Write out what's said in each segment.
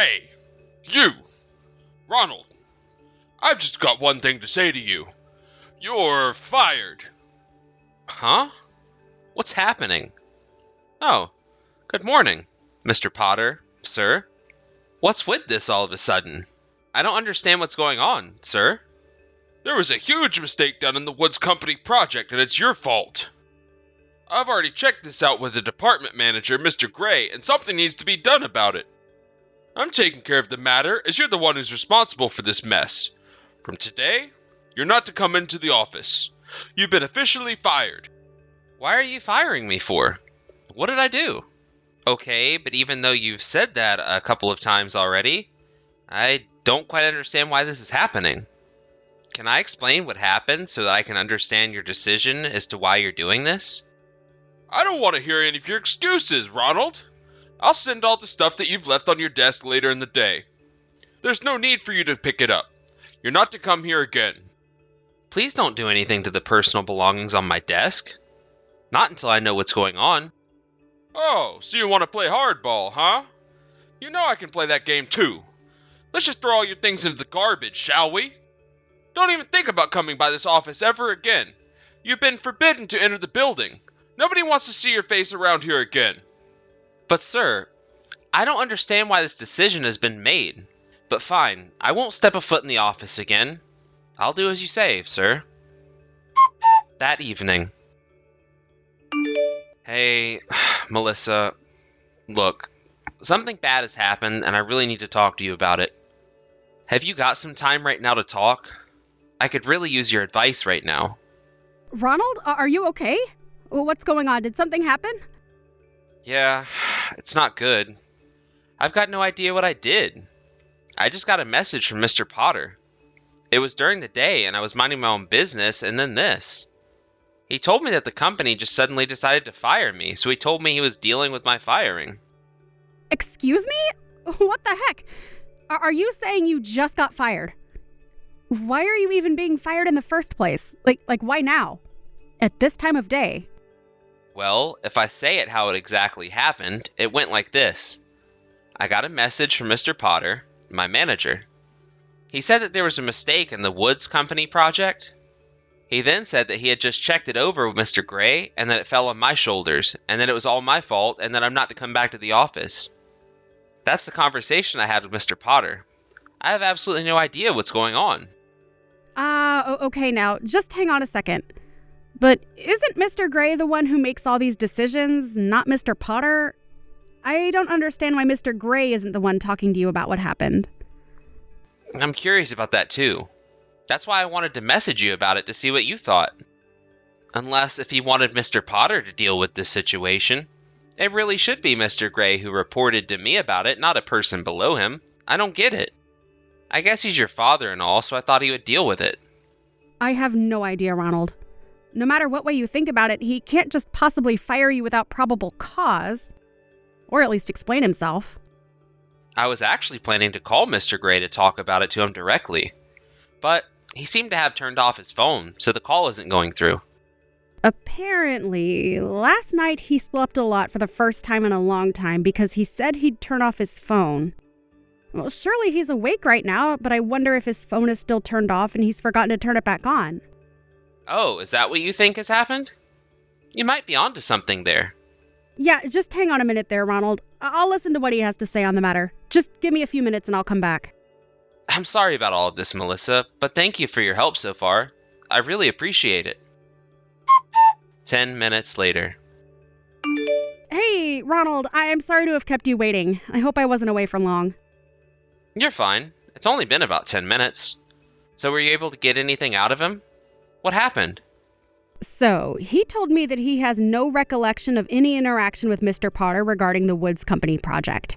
Hey, you! Ronald, I've just got one thing to say to you. You're fired. Huh? What's happening? Oh, good morning, Mr. Potter, sir. What's with this all of a sudden? I don't understand what's going on, sir. There was a huge mistake done in the Woods Company project, and it's your fault. I've already checked this out with the department manager, Mr. Gray, and something needs to be done about it. I'm taking care of the matter, as you're the one who's responsible for this mess. From today, you're not to come into the office. You've been officially fired. Why are you firing me for? What did I do? Okay, but even though you've said that a couple of times already, I don't quite understand why this is happening. Can I explain what happened so that I can understand your decision as to why you're doing this? I don't want to hear any of your excuses, Ronald. I'll send all the stuff that you've left on your desk later in the day. There's no need for you to pick it up. You're not to come here again. Please don't do anything to the personal belongings on my desk. Not until I know what's going on. Oh, so you want to play hardball, huh? You know I can play that game too. Let's just throw all your things into the garbage, shall we? Don't even think about coming by this office ever again. You've been forbidden to enter the building. Nobody wants to see your face around here again. But sir, I don't understand why this decision has been made. But fine, I won't step a foot in the office again. I'll do as you say, sir. That evening. Hey, Melissa. Look, something bad has happened and I really need to talk to you about it. Have you got some time right now to talk? I could really use your advice right now. Ronald, are you okay? What's going on? Did something happen? Yeah, it's not good. I've got no idea what I did. I just got a message from Mr. Potter. It was during the day and I was minding my own business, and then this. He told me that the company just suddenly decided to fire me, so he told me he was dealing with my firing. Excuse me? What the heck? Are you saying you just got fired? Why are you even being fired in the first place? Like why now? At this time of day? Well, if I say it how it exactly happened, it went like this. I got a message from Mr. Potter, my manager. He said that there was a mistake in the Woods Company project. He then said that he had just checked it over with Mr. Gray and that it fell on my shoulders and that it was all my fault and that I'm not to come back to the office. That's the conversation I had with Mr. Potter. I have absolutely no idea what's going on. Okay now, just hang on a second. But isn't Mr. Gray the one who makes all these decisions, not Mr. Potter? I don't understand why Mr. Gray isn't the one talking to you about what happened. I'm curious about that too. That's why I wanted to message you about it to see what you thought. Unless if he wanted Mr. Potter to deal with this situation, it really should be Mr. Gray who reported to me about it, not a person below him. I don't get it. I guess he's your father and all, so I thought he would deal with it. I have no idea, Ronald. No matter what way you think about it, he can't just possibly fire you without probable cause. Or at least explain himself. I was actually planning to call Mr. Gray to talk about it to him directly. But he seemed to have turned off his phone, so the call isn't going through. Apparently, last night he slept a lot for the first time in a long time because he said he'd turn off his phone. Well, surely he's awake right now, but I wonder if his phone is still turned off and he's forgotten to turn it back on. Oh, is that what you think has happened? You might be onto something there. Yeah, just hang on a minute there, Ronald. I'll listen to what he has to say on the matter. Just give me a few minutes and I'll come back. I'm sorry about all of this, Melissa, but thank you for your help so far. I really appreciate it. 10 minutes later. Hey, Ronald, I'm sorry to have kept you waiting. I hope I wasn't away for long. You're fine. It's only been about 10 minutes. So were you able to get anything out of him? What happened? So, he told me that he has no recollection of any interaction with Mr. Potter regarding the Woods Company project.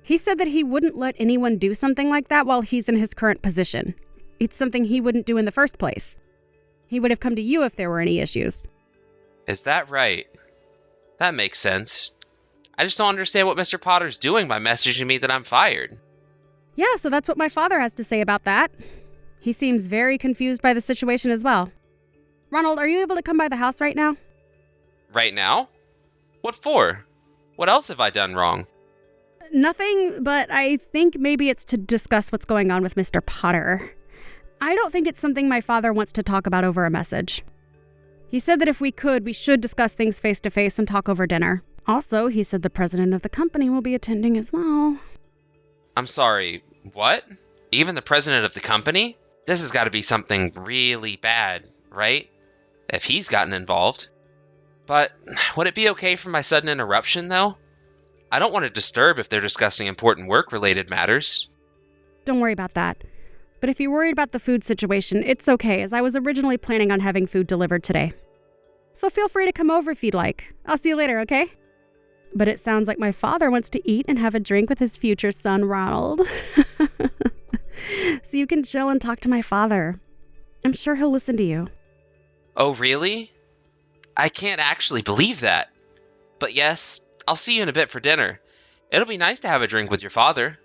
He said that he wouldn't let anyone do something like that while he's in his current position. It's something he wouldn't do in the first place. He would have come to you if there were any issues. Is that right? That makes sense. I just don't understand what Mr. Potter's doing by messaging me that I'm fired. Yeah, so that's what my father has to say about that. He seems very confused by the situation as well. Ronald, are you able to come by the house right now? Right now? What for? What else have I done wrong? Nothing, but I think maybe it's to discuss what's going on with Mr. Potter. I don't think it's something my father wants to talk about over a message. He said that if we could, we should discuss things face to face and talk over dinner. Also, he said the president of the company will be attending as well. I'm sorry, what? Even the president of the company? This has got to be something really bad, right? If he's gotten involved. But would it be okay for my sudden interruption, though? I don't want to disturb if they're discussing important work-related matters. Don't worry about that. But if you're worried about the food situation, it's okay, as I was originally planning on having food delivered today. So feel free to come over if you'd like. I'll see you later, okay? But it sounds like my father wants to eat and have a drink with his future son, Ronald. So you can chill and talk to my father. I'm sure he'll listen to you. Oh, really? I can't actually believe that. But yes, I'll see you in a bit for dinner. It'll be nice to have a drink with your father.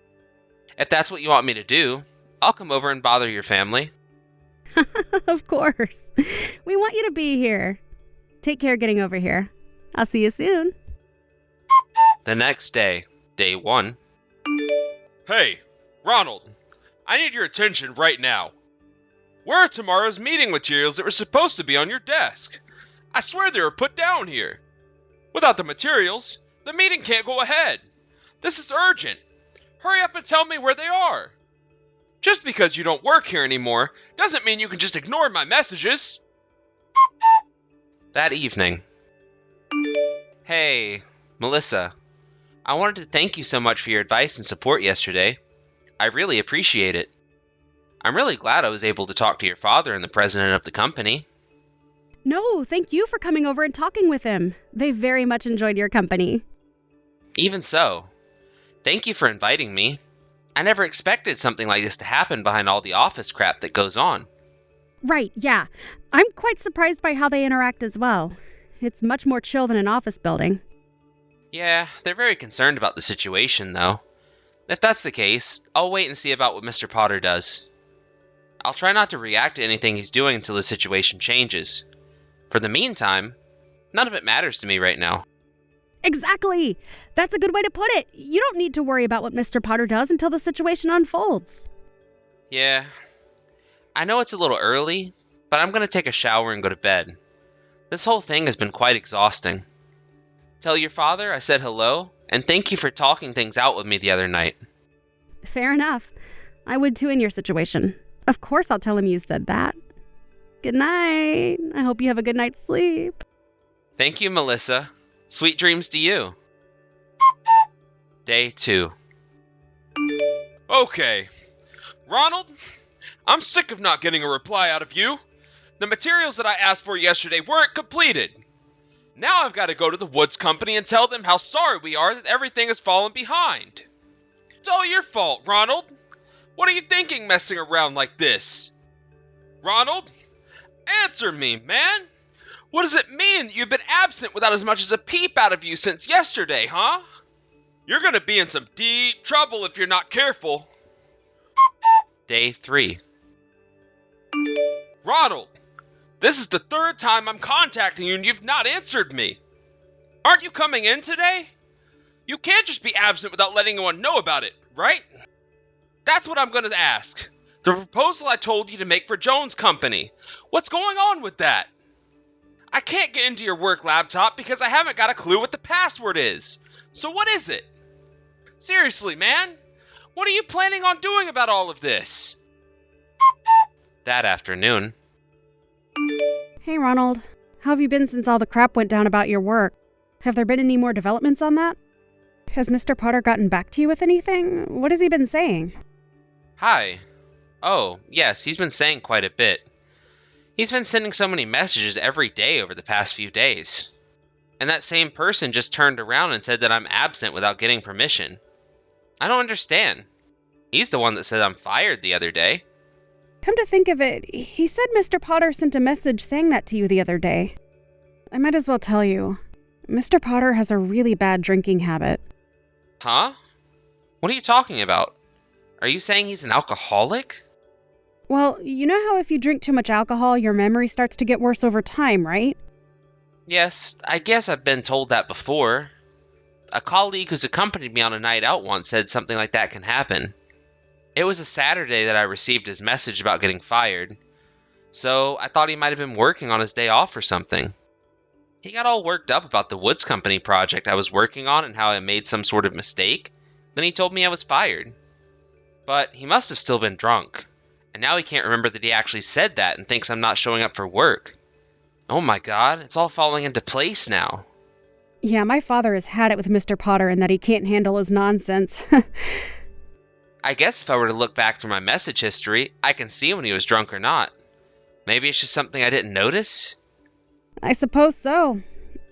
If that's what you want me to do, I'll come over and bother your family. Of course. We want you to be here. Take care getting over here. I'll see you soon. The next day, day 1. Hey, Ronald, I need your attention right now. Where are tomorrow's meeting materials that were supposed to be on your desk? I swear they were put down here. Without the materials, the meeting can't go ahead. This is urgent. Hurry up and tell me where they are. Just because you don't work here anymore doesn't mean you can just ignore my messages. That evening. Hey, Melissa. I wanted to thank you so much for your advice and support yesterday. I really appreciate it. I'm really glad I was able to talk to your father and the president of the company. No, thank you for coming over and talking with him. They very much enjoyed your company. Even so, thank you for inviting me. I never expected something like this to happen behind all the office crap that goes on. Right, yeah. I'm quite surprised by how they interact as well. It's much more chill than an office building. Yeah, they're very concerned about the situation, though. If that's the case, I'll wait and see about what Mr. Potter does. I'll try not to react to anything he's doing until the situation changes. For the meantime, none of it matters to me right now. Exactly! That's a good way to put it. You don't need to worry about what Mr. Potter does until the situation unfolds. Yeah. I know it's a little early, but I'm going to take a shower and go to bed. This whole thing has been quite exhausting. Tell your father I said hello, and thank you for talking things out with me the other night. Fair enough. I would too in your situation. Of course I'll tell him you said that. Good night. I hope you have a good night's sleep. Thank you, Melissa. Sweet dreams to you. Day 2. Okay. Ronald, I'm sick of not getting a reply out of you. The materials that I asked for yesterday weren't completed. Now I've got to go to the Woods Company and tell them how sorry we are that everything has fallen behind. It's all your fault, Ronald. What are you thinking messing around like this? Ronald, answer me, man. What does it mean that you've been absent without as much as a peep out of you since yesterday, huh? You're gonna be in some deep trouble if you're not careful. Day 3. Ronald, this is the third time I'm contacting you and you've not answered me. Aren't you coming in today? You can't just be absent without letting anyone know about it, right? That's what I'm gonna ask. The proposal I told you to make for Jones Company. What's going on with that? I can't get into your work laptop because I haven't got a clue what the password is. So what is it? Seriously, man? What are you planning on doing about all of this? That afternoon. Hey, Ronald. How have you been since all the crap went down about your work? Have there been any more developments on that? Has Mr. Potter gotten back to you with anything? What has he been saying? Hi. Oh, yes, he's been saying quite a bit. He's been sending so many messages every day over the past few days. And that same person just turned around and said that I'm absent without getting permission. I don't understand. He's the one that said I'm fired the other day. Come to think of it, he said Mr. Potter sent a message saying that to you the other day. I might as well tell you. Mr. Potter has a really bad drinking habit. Huh? What are you talking about? Are you saying he's an alcoholic? Well, you know how if you drink too much alcohol, your memory starts to get worse over time, right? Yes, I guess I've been told that before. A colleague who's accompanied me on a night out once said something like that can happen. It was a Saturday that I received his message about getting fired, so I thought he might have been working on his day off or something. He got all worked up about the Woods Company project I was working on and how I made some sort of mistake. Then he told me I was fired. But he must have still been drunk, and now he can't remember that he actually said that and thinks I'm not showing up for work. Oh my god, it's all falling into place now. Yeah, my father has had it with Mr. Potter and that he can't handle his nonsense. I guess if I were to look back through my message history, I can see when he was drunk or not. Maybe it's just something I didn't notice? I suppose so.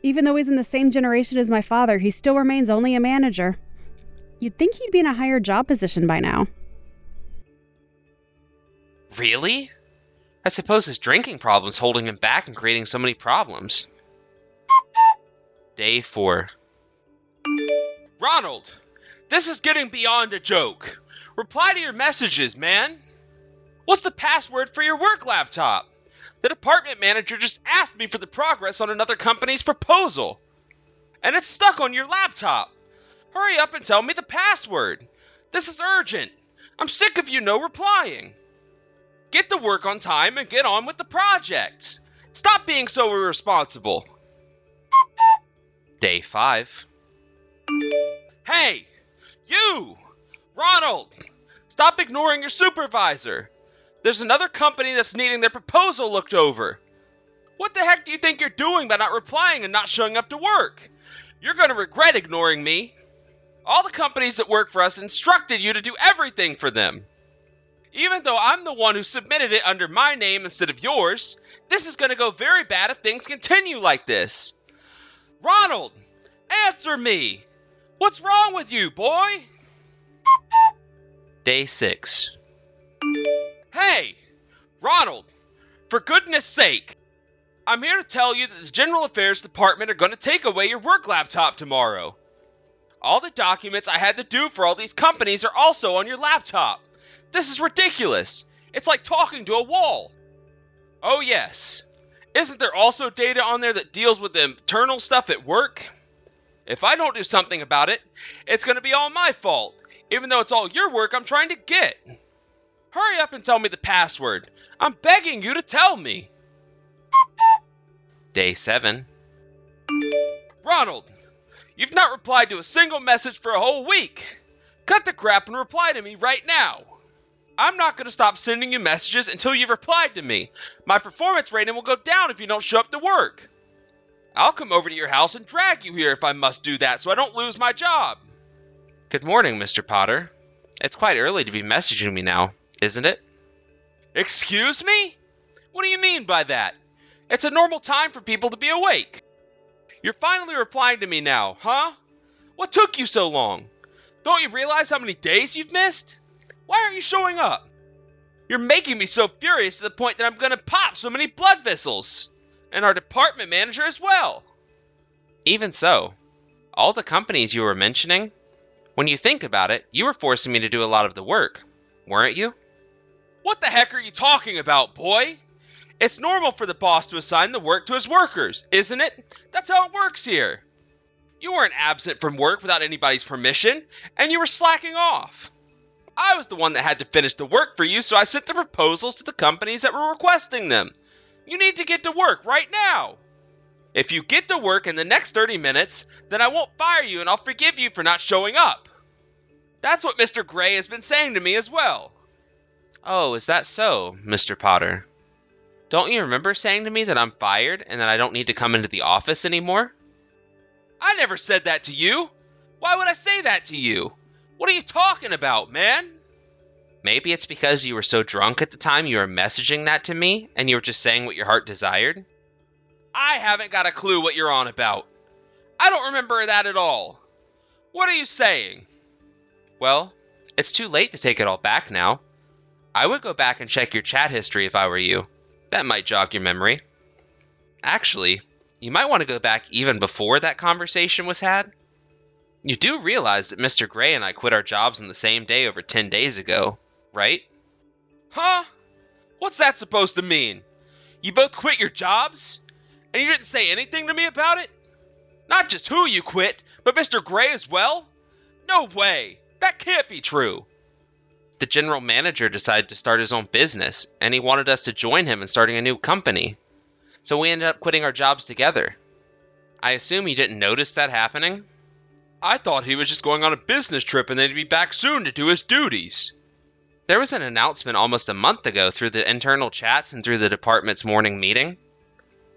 Even though he's in the same generation as my father, he still remains only a manager. You'd think he'd be in a higher job position by now. Really? I suppose his drinking problem's holding him back and creating so many problems. Day 4. Ronald, this is getting beyond a joke. Reply to your messages, man. What's the password for your work laptop? The department manager just asked me for the progress on another company's proposal. And it's stuck on your laptop. Hurry up and tell me the password. This is urgent. I'm sick of you no replying. Get to work on time and get on with the projects. Stop being so irresponsible. Day 5. Hey, you! Ronald! Stop ignoring your supervisor. There's another company that's needing their proposal looked over. What the heck do you think you're doing by not replying and not showing up to work? You're going to regret ignoring me. All the companies that work for us instructed you to do everything for them. Even though I'm the one who submitted it under my name instead of yours, this is going to go very bad if things continue like this. Ronald, answer me! What's wrong with you, boy? Day 6. Hey! Ronald, for goodness sake! I'm here to tell you that the General Affairs Department are going to take away your work laptop tomorrow. All the documents I had to do for all these companies are also on your laptop. This is ridiculous. It's like talking to a wall. Oh yes. Isn't there also data on there that deals with the internal stuff at work? If I don't do something about it, it's going to be all my fault, even though it's all your work I'm trying to get. Hurry up and tell me the password. I'm begging you to tell me. Day 7. Ronald, you've not replied to a single message for a whole week. Cut the crap and reply to me right now. I'm not going to stop sending you messages until you've replied to me. My performance rating will go down if you don't show up to work. I'll come over to your house and drag you here if I must do that so I don't lose my job. Good morning, Mr. Potter. It's quite early to be messaging me now, isn't it? Excuse me? What do you mean by that? It's a normal time for people to be awake. You're finally replying to me now, huh? What took you so long? Don't you realize how many days you've missed? Why aren't you showing up? You're making me so furious to the point that I'm going to pop so many blood vessels. And our department manager as well. Even so, all the companies you were mentioning, when you think about it, you were forcing me to do a lot of the work, weren't you? What the heck are you talking about, boy? It's normal for the boss to assign the work to his workers, isn't it? That's how it works here. You weren't absent from work without anybody's permission, and you were slacking off. I was the one that had to finish the work for you, so I sent the proposals to the companies that were requesting them. You need to get to work right now. If you get to work in the next 30 minutes, then I won't fire you and I'll forgive you for not showing up. That's what Mr. Gray has been saying to me as well. Oh, is that so, Mr. Potter? Don't you remember saying to me that I'm fired and that I don't need to come into the office anymore? I never said that to you. Why would I say that to you? What are you talking about, man? Maybe it's because you were so drunk at the time you were messaging that to me and you were just saying what your heart desired? I haven't got a clue what you're on about. I don't remember that at all. What are you saying? Well, it's too late to take it all back now. I would go back and check your chat history if I were you. That might jog your memory. Actually, you might want to go back even before that conversation was had. You do realize that Mr. Gray and I quit our jobs on the same day over 10 days ago, right? Huh? What's that supposed to mean? You both quit your jobs? And you didn't say anything to me about it? Not just who you quit, But Mr. Gray as well? No way! That can't be true! The general manager decided to start his own business, and he wanted us to join him in starting a new company. So we ended up quitting our jobs together. I assume you didn't notice that happening? I thought he was just going on a business trip and then he'd be back soon to do his duties. There was an announcement almost a month ago through the internal chats and through the department's morning meeting.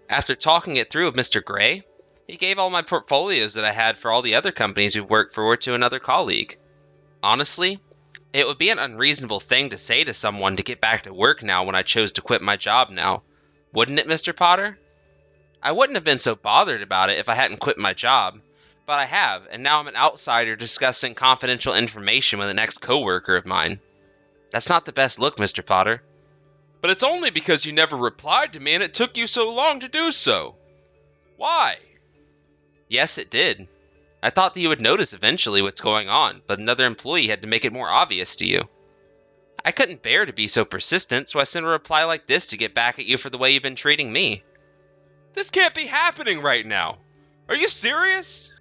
After talking it through with Mr. Gray, he gave all my portfolios that I had for all the other companies we worked for to another colleague. Honestly, it would be an unreasonable thing to say to someone to get back to work now when I chose to quit my job now. Wouldn't it, Mr. Potter? I wouldn't have been so bothered about it if I hadn't quit my job, but I have, and now I'm an outsider discussing confidential information with an ex-coworker of mine. That's not the best look, Mr. Potter. But it's only because you never replied to me and it took you so long to do so. Why? Yes, it did. I thought that you would notice eventually what's going on, but another employee had to make it more obvious to you. I couldn't bear to be so persistent, so I sent a reply like this to get back at you for the way you've been treating me. This can't be happening right now. Are you serious?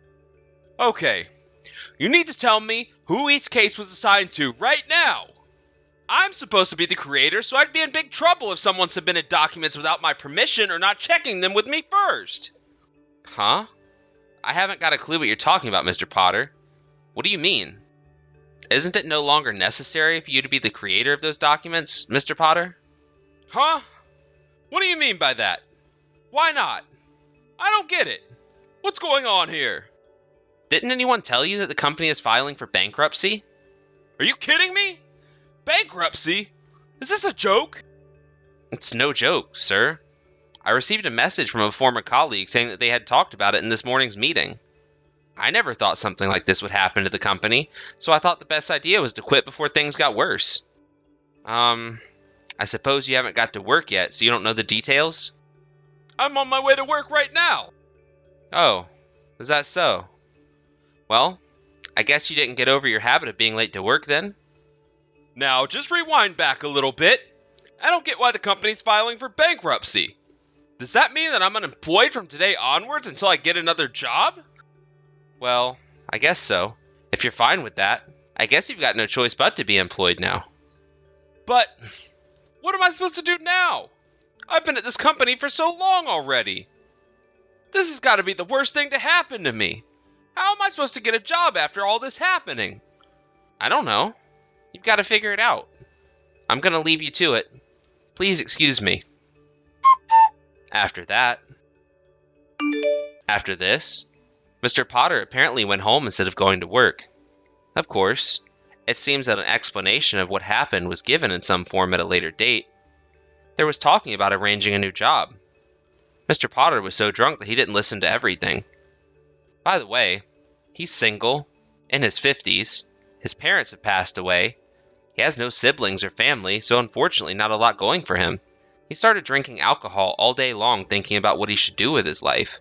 Okay, you need to tell me who each case was assigned to right now. I'm supposed to be the creator, so I'd be in big trouble if someone submitted documents without my permission or not checking them with me first. Huh? I haven't got a clue what you're talking about, Mr. Potter. What do you mean? Isn't it no longer necessary for you to be the creator of those documents, Mr. Potter? Huh? What do you mean by that? Why not? I don't get it. What's going on here? Didn't anyone tell you that the company is filing for bankruptcy? Are you kidding me? Bankruptcy? Is this a joke? It's no joke, sir. I received a message from a former colleague saying that they had talked about it in this morning's meeting. I never thought something like this would happen to the company, so I thought the best idea was to quit before things got worse. I suppose you haven't got to work yet, so you don't know the details? I'm on my way to work right now. Oh, is that so? Well, I guess you didn't get over your habit of being late to work then? Now, just rewind back a little bit. I don't get why the company's filing for bankruptcy. Does that mean that I'm unemployed from today onwards until I get another job? Well, I guess so. If you're fine with that, I guess you've got no choice but to be employed now. But what am I supposed to do now? I've been at this company for so long already. This has got to be the worst thing to happen to me. How am I supposed to get a job after all this happening? I don't know. You've got to figure it out. I'm going to leave you to it. Please excuse me. After this, Mr. Potter apparently went home instead of going to work. Of course, it seems that an explanation of what happened was given in some form at a later date. There was talking about arranging a new job. Mr. Potter was so drunk that he didn't listen to everything. By the way, he's single, in his 50s, his parents have passed away, he has no siblings or family, so unfortunately not a lot going for him. He started drinking alcohol all day long thinking about what he should do with his life.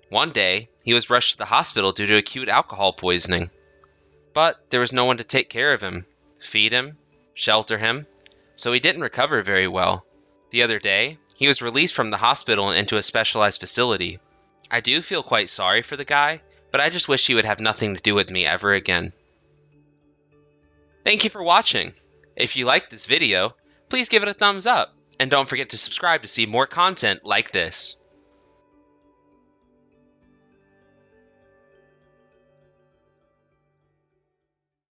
One day, he was rushed to the hospital due to acute alcohol poisoning. But there was no one to take care of him, feed him, shelter him, so he didn't recover very well. The other day, he was released from the hospital and into a specialized facility. I do feel quite sorry for the guy, but I just wish he would have nothing to do with me ever again. Thank you for watching. If you liked this video, please give it a thumbs up, and don't forget to subscribe to see more content like this.